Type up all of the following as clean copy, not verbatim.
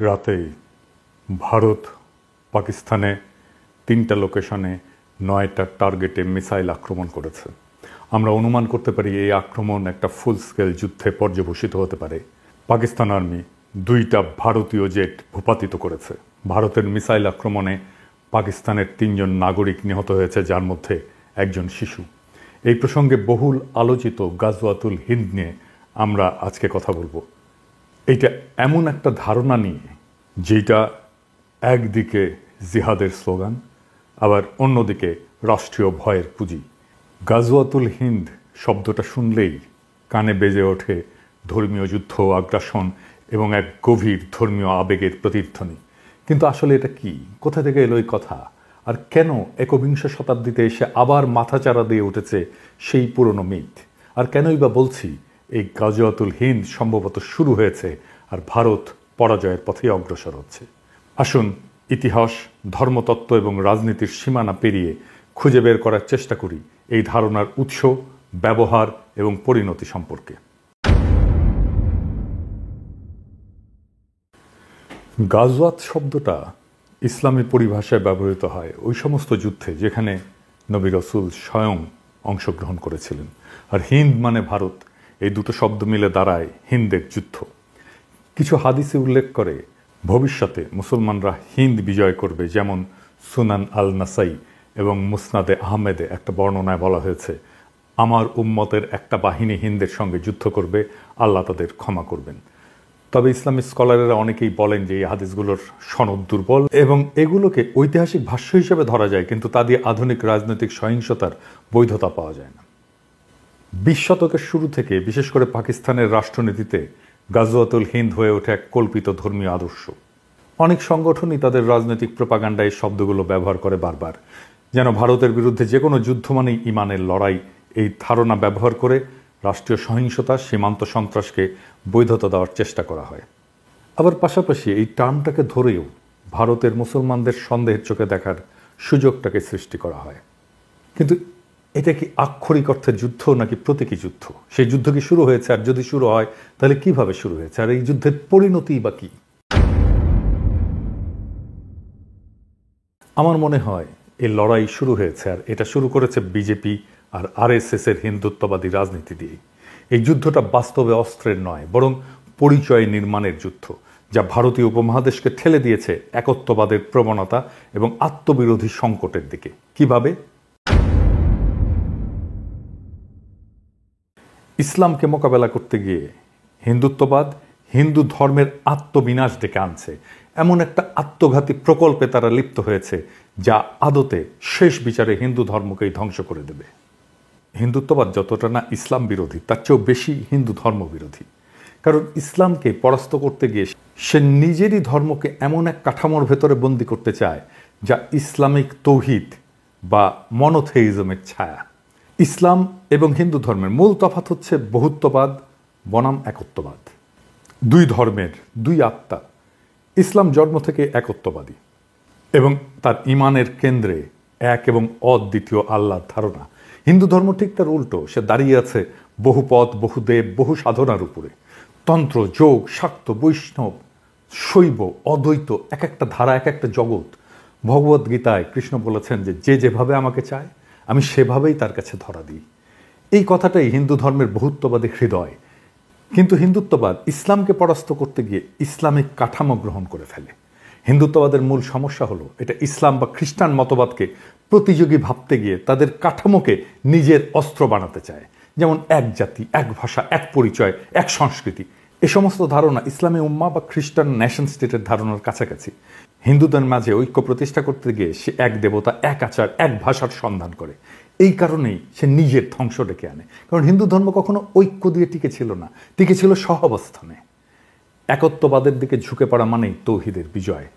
রাতে ভারত পাকিস্তানে ৩টা লোকেশনে ৯টা টার্গেটে মিসাইল আক্রমণ করেছে। আমরা অনুমান করতে পারি এই আক্রমণ একটা ফুল স্কেল যুদ্ধে পর্যবসিত হতে পারে। পাকিস্তান আর্মি ২টা ভারতীয় জেট ভূপাতিত করেছে। ভারতের মিসাইল আক্রমণে পাকিস্তানের ৩জন নাগরিক নিহত হয়েছে, যার মধ্যে একজন শিশু। এই প্রসঙ্গে বহুল আলোচিত গাজওয়াতুল হিন্দ নিয়ে আমরা আজকে কথা বলবো। এইটা এমন একটা ধারণা নিয়ে যেটা একদিকে জিহাদের স্লোগান, আবার অন্যদিকে রাষ্ট্রীয় ভয়ের পুঁজি। গাজওয়াতুল হিন্দ শব্দটা শুনলেই কানে বেজে ওঠে ধর্মীয় যুদ্ধ, আগ্রাসন এবং এক গভীর ধর্মীয় আবেগের প্রতিধ্বনি। কিন্তু আসলে এটা কি? কোথা থেকে এলো এই কথা? আর কেন একবিংশ শতাব্দীতে এসে আবার মাথাচাড়া দিয়ে উঠেছে সেই পুরনো মিথ? আর কেনই বা বলছি এই গাজওয়াতুল হিন্দ সম্ভবত শুরু হয়েছে আর ভারত পরাজয়ের পথে অগ্রসর হচ্ছে? আসুন ইতিহাস, ধর্মতত্ত্ব এবং রাজনীতির সীমানা পেরিয়ে খুঁজে বের করার চেষ্টা করি এই ধারণার উৎস, ব্যবহার এবং পরিণতি সম্পর্কে। গাজওয়াত শব্দটা ইসলামী পরিভাষায় ব্যবহৃত হয় ওই সমস্ত যুদ্ধে যেখানে নবী রাসূল স্বয়ং অংশগ্রহণ করেছিলেন। আর হিন্দ মানে ভারত, এই দুটো শব্দ মিলে দাঁড়ায় হিন্দের যুদ্ধ। কিছু হাদিসে উল্লেখ করে ভবিষ্যতে মুসলমানরা হিন্দ বিজয় করবে, যেমন সুনান আল নাসাই এবং মুসনাদে আহমেদে একটা বর্ণনায় বলা হয়েছে, আমার উম্মতের একটা বাহিনী হিন্দের সঙ্গে যুদ্ধ করবে, আল্লাহ তাদের ক্ষমা করবেন। তবে ইসলামিক স্কলারেরা অনেকেই বলেন যে এই হাদিসগুলোর সনদ দুর্বল এবং এগুলোকে ঐতিহাসিক ভাষ্য হিসেবে ধরা যায়, কিন্তু তা দিয়ে আধুনিক রাজনৈতিক সহিংসতার বৈধতা পাওয়া যায় না। ২০ শতকের শুরু থেকে বিশেষ করে পাকিস্তানের রাষ্ট্রনীতিতে গাজওয়াতুল হিন্দ হয়ে ওঠে এক কল্পিত ধর্মীয় আদর্শ। অনেক সংগঠনই তাদের রাজনৈতিক প্রোপাগান্ডায় এই শব্দগুলো ব্যবহার করে বারবার, যেন ভারতের বিরুদ্ধে যে কোনো যুদ্ধ মানেই ইমানের লড়াই। এই ধারণা ব্যবহার করে রাষ্ট্রীয় সহিংসতা, সীমান্ত সন্ত্রাসকে বৈধতা দেওয়ার চেষ্টা করা হয়। আবার পাশাপাশি এই টার্মটাকে ধরেও ভারতের মুসলমানদের সন্দেহের চোখে দেখার সুযোগটাকে সৃষ্টি করা হয়। কিন্তু এটা কি আক্ষরিক অর্থে যুদ্ধ নাকি প্রতীকী যুদ্ধ? সেই যুদ্ধ কি শুরু হয়েছে? আর যদি শুরু হয় তাহলে কিভাবে শুরু হয়েছে? আর এই যুদ্ধের পরিণতি বা কি? আমার মনে হয় এই লড়াই শুরু হয়েছে, আর এটা শুরু করেছে বিজেপি আর আরএসএস এর হিন্দুত্ববাদী রাজনীতি দিয়ে। এই যুদ্ধটা বাস্তবে অস্ত্রের নয়, বরং পরিচয় নির্মাণের যুদ্ধ, যা ভারতীয় উপমহাদেশকে ঠেলে দিয়েছে একত্ববাদের প্রবণতা এবং আত্মবিরোধী সংকটের দিকে। কিভাবে? ইসলামকে মোকাবেলা করতে গিয়ে হিন্দুত্ববাদ হিন্দু ধর্মের আত্মবিনাশ ডেকে আনছে। এমন একটা আত্মঘাতী প্রকল্পে তারা লিপ্ত হয়েছে যা আদতে শেষ বিচারে হিন্দু ধর্মকেই ধ্বংস করে দেবে। হিন্দুত্ববাদ যতটা না ইসলাম বিরোধী, তার চেয়েও বেশি হিন্দু ধর্ম বিরোধী। কারণ ইসলামকে পরাস্ত করতে গিয়ে সে নিজেরই ধর্মকে এমন এক কাঠামোর ভেতরে বন্দি করতে চায় যা ইসলামিক তৌহিদ বা মনোথেইজমের ছায়া। ইসলাম এবং হিন্দু ধর্মের মূল তফাৎ হচ্ছে বহুত্ববাদ বনাম একত্ববাদ। দুই ধর্মের দুই আত্মা। ইসলাম জন্ম থেকে একত্ববাদী এবং তার ইমানের কেন্দ্রে এক এবং অদ্বিতীয় আল্লাহর ধারণা। হিন্দু ধর্ম ঠিক তার উল্টো, সে দাঁড়িয়ে আছে বহুপদ, বহুদেব, বহু সাধনার উপরে। তন্ত্র, যোগ, শাক্ত, বৈষ্ণব, শৈব, অদ্বৈত, এক একটা ধারা, এক একটা জগৎ। ভগবদ্গীতায় কৃষ্ণ বলেছেন যে যে যেভাবে আমাকে চায় আমি সেভাবেই তার কাছে ধরা দিই। এই কথাটাই হিন্দু ধর্মের বহুত্ববাদী হৃদয়। কিন্তু হিন্দুত্ববাদ ইসলামকে পরাস্ত করতে গিয়ে ইসলামিক কাঠামো গ্রহণ করে ফেলে। হিন্দুত্ববাদের মূল সমস্যা হলো এটা ইসলাম বা খ্রিস্টান মতবাদকে প্রতিযোগী ভাবতে গিয়ে তাদের কাঠামোকে নিজের অস্ত্র বানাতে চায়। যেমন এক জাতি, এক ভাষা, এক পরিচয়, এক সংস্কৃতি। এ সমস্ত ধারণা ইসলামী উম্মা বা খ্রিস্টান নেশন স্টেটের ধারণার কাছাকাছি। হিন্দুদের মাঝে ঐক্য প্রতিষ্ঠা করতে গিয়ে সে এক দেবতা, এক আচার, এক ভাষার সন্ধান করে। এই কারণেই সে নিজের ধ্বংস ডেকে আনে। কারণ হিন্দু ধর্ম কখনো ঐক্য দিয়ে টিকে ছিল না, টিকে ছিল সহাবস্থানে। একত্ববাদের দিকে ঝুঁকে পড়া মানেই তৌহিদের বিজয়।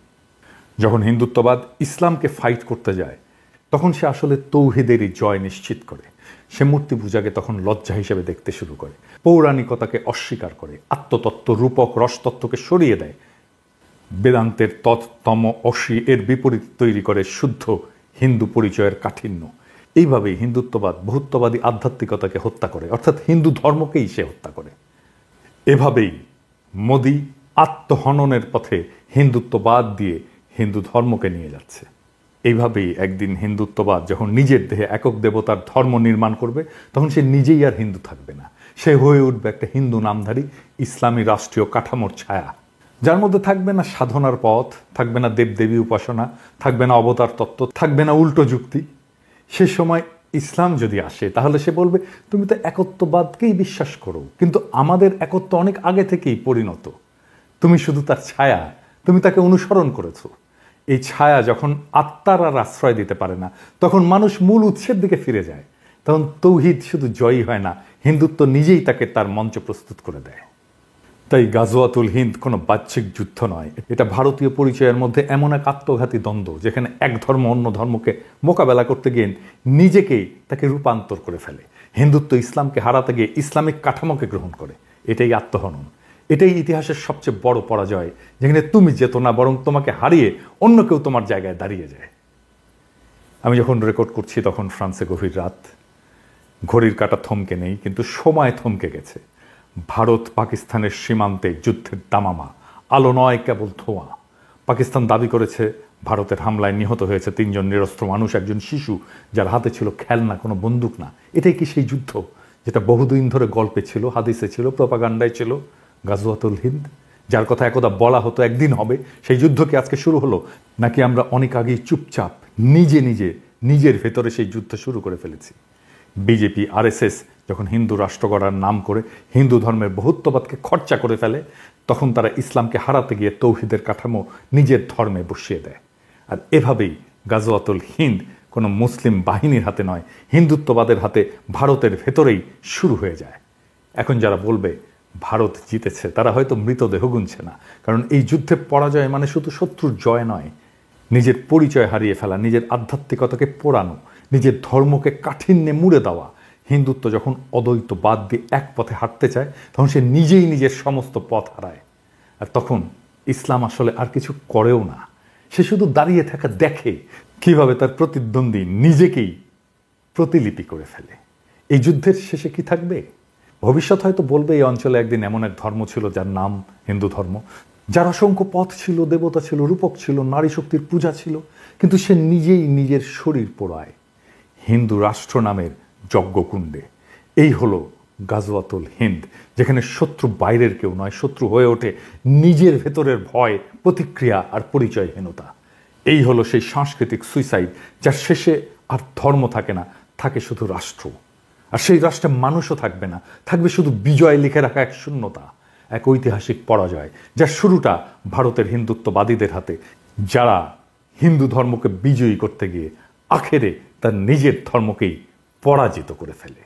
যখন হিন্দুত্ববাদ ইসলামকে ফাইট করতে যায় তখন সে আসলে তৌহিদেরই জয় নিশ্চিত করে। সে মূর্তি পূজাকে তখন লজ্জা হিসেবে দেখতে শুরু করে, পৌরাণিকতাকে অস্বীকার করে, আত্মতত্ত্ব, রূপক, রসতত্ত্বকে সরিয়ে দেয়। বেদান্তের তম অসি এর বিপরীত তৈরি করে শুদ্ধ হিন্দু পরিচয়ের কাঠিন্য। এইভাবেই হিন্দুত্ববাদ বহুত্ববাদী আধ্যাত্মিকতাকে হত্যা করে, অর্থাৎ হিন্দু ধর্মকেই সে হত্যা করে। এভাবেই মোদি আত্মহননের পথে হিন্দুত্ববাদ দিয়ে হিন্দু ধর্মকে নিয়ে যাচ্ছে। এইভাবেই একদিন হিন্দুত্ববাদ যখন নিজের দেহে একক দেবতার ধর্ম নির্মাণ করবে, তখন সে নিজেই আর হিন্দু থাকবে না, সে হয়ে উঠবে একটা হিন্দু নামধারী ইসলামী রাষ্ট্রীয় কাঠামোর ছায়া, যার মধ্যে থাকবে না সাধনার পথ, থাকবে না দেবদেবী উপাসনা, থাকবে না অবতার তত্ত্ব, থাকবে না উল্টো যুক্তি। সে সময় ইসলাম যদি আসে তাহলে সে বলবে, তুমি তো একত্ববাদকেই বিশ্বাস করো, কিন্তু আমাদের একত্ব অনেক আগে থেকেই পরিণত, তুমি শুধু তার ছায়া, তুমি তাকে অনুসরণ করেছো। এই ছায়া যখন আত্মার আর আশ্রয় দিতে পারে না, তখন মানুষ মূল উৎসের দিকে ফিরে যায়। তখন তৌহিদ শুধু জয়ী হয় না, হিন্দুত্ব নিজেই তাকে তার মঞ্চ প্রস্তুত করে দেয়। তাই গাজওয়াতুল হিন্দ কোনো বাহ্যিক যুদ্ধ নয়, এটা ভারতীয় পরিচয়ের মধ্যে এমন এক আত্মঘাতী দ্বন্দ্ব, যেখানে এক ধর্ম অন্য ধর্মকে মোকাবেলা করতে গিয়ে নিজেকেই তাকে রূপান্তর করে ফেলে। হিন্দুত্ব ইসলামকে হারাতে গিয়ে ইসলামিক কাঠামোকে গ্রহণ করে। এটাই আত্মহনন, এটাই ইতিহাসের সবচেয়ে বড় পরাজয়, যেখানে তুমি যেত না, বরং তোমাকে হারিয়ে অন্য কেউ তোমার জায়গায় দাঁড়িয়ে যায়। আমি যখন রেকর্ড করছি তখন ফ্রান্সে গভীর রাত, ঘড়ির কাঁটা থমকে নেই, কিন্তু সময় থমকে গেছে। ভারত পাকিস্তানের সীমান্তে যুদ্ধের দামামা, আলো নয় কেবল ধোঁয়া। পাকিস্তান দাবি করেছে ভারতের হামলায় নিহত হয়েছে 3 জন নিরস্ত্র মানুষ, একজন শিশু যার হাতে ছিল খেলনা, কোনো বন্দুক না। এটাই কি সেই যুদ্ধ যেটা বহুদিন ধরে গল্পে ছিল, হাদিসে ছিল, প্রপাগান্ডায় ছিল? গাজওয়াতুল হিন্দ, যার কথা একদা বলা হতো একদিন হবে, সেই যুদ্ধ কি আজকে শুরু হলো? নাকি আমরা অনেক আগেই চুপচাপ নিজের ভেতরে সেই যুদ্ধ শুরু করে ফেলেছি? বিজেপি আরএসএস যখন হিন্দু রাষ্ট্র গড়ার নাম করে হিন্দু ধর্মের বহুত্ববাদকে খরচা করে ফেলে, তখন তারা ইসলামকে হারাতে গিয়ে তৌহিদের কাঠামো নিজের ধর্মে বসিয়ে দেয়। আর এভাবেই গাজওয়াতুল হিন্দ কোনো মুসলিম বাহিনীর হাতে নয়, হিন্দুত্ববাদের হাতে ভারতের ভেতরেই শুরু হয়ে যায়। এখন যারা বলবে ভারত জিতেছে, তারা হয়তো মৃতদেহ গুনছে না, কারণ এই যুদ্ধে পরাজয় মানে শুধু শত্রুর জয় নয়, নিজের পরিচয় হারিয়ে ফেলা, নিজের আধ্যাত্মিকতাকে পোড়ানো, নিজের ধর্মকে কাঠিন্যে মুড়ে দেওয়া। হিন্দুত্ব যখন অদ্বৈতবাদ দিয়ে এক পথে হাঁটতে চায়, তখন সে নিজেই নিজের সমস্ত পথ হারায়। আর তখন ইসলাম আসলে আর কিছু করেও না, সে শুধু দাঁড়িয়ে থাকা দেখে কিভাবে তার প্রতিদ্বন্দ্বী নিজেকেই প্রতিলিপি করে ফেলে। এই যুদ্ধের শেষে কি থাকবে? ভবিষ্যৎ হয়তো বলবে এই অঞ্চলে একদিন এমন এক ধর্ম ছিল যার নাম হিন্দু ধর্ম, যার অসংখ্য পথ ছিল, দেবতা ছিল, রূপক ছিল, নারী শক্তির পূজা ছিল, কিন্তু সে নিজেই নিজের শরীর পোড়ায় হিন্দু রাষ্ট্র নামের যজ্ঞকুণ্ডে। এই হলো গাজওয়াতুল হিন্দ, যেখানে শত্রু বাইরের কেউ নয়, শত্রু হয়ে ওঠে নিজের ভেতরের ভয়, প্রতিক্রিয়া আর পরিচয়হীনতা। এই হলো সেই সাংস্কৃতিক সুইসাইড, যার শেষে আর ধর্ম থাকে না, থাকে শুধু রাষ্ট্র। আর সেই রাষ্ট্রে মানুষও থাকবে না, থাকবে শুধু বিজয় লিখে রাখা এক শূন্যতা, এক ঐতিহাসিক পরাজয়, যার শুরুটা ভারতের হিন্দুত্ববাদীদের হাতে, যারা হিন্দু ধর্মকে বিজয়ী করতে গিয়ে আখেরে তার নিজের ধর্মকেই পরাজিত করে ফেলে।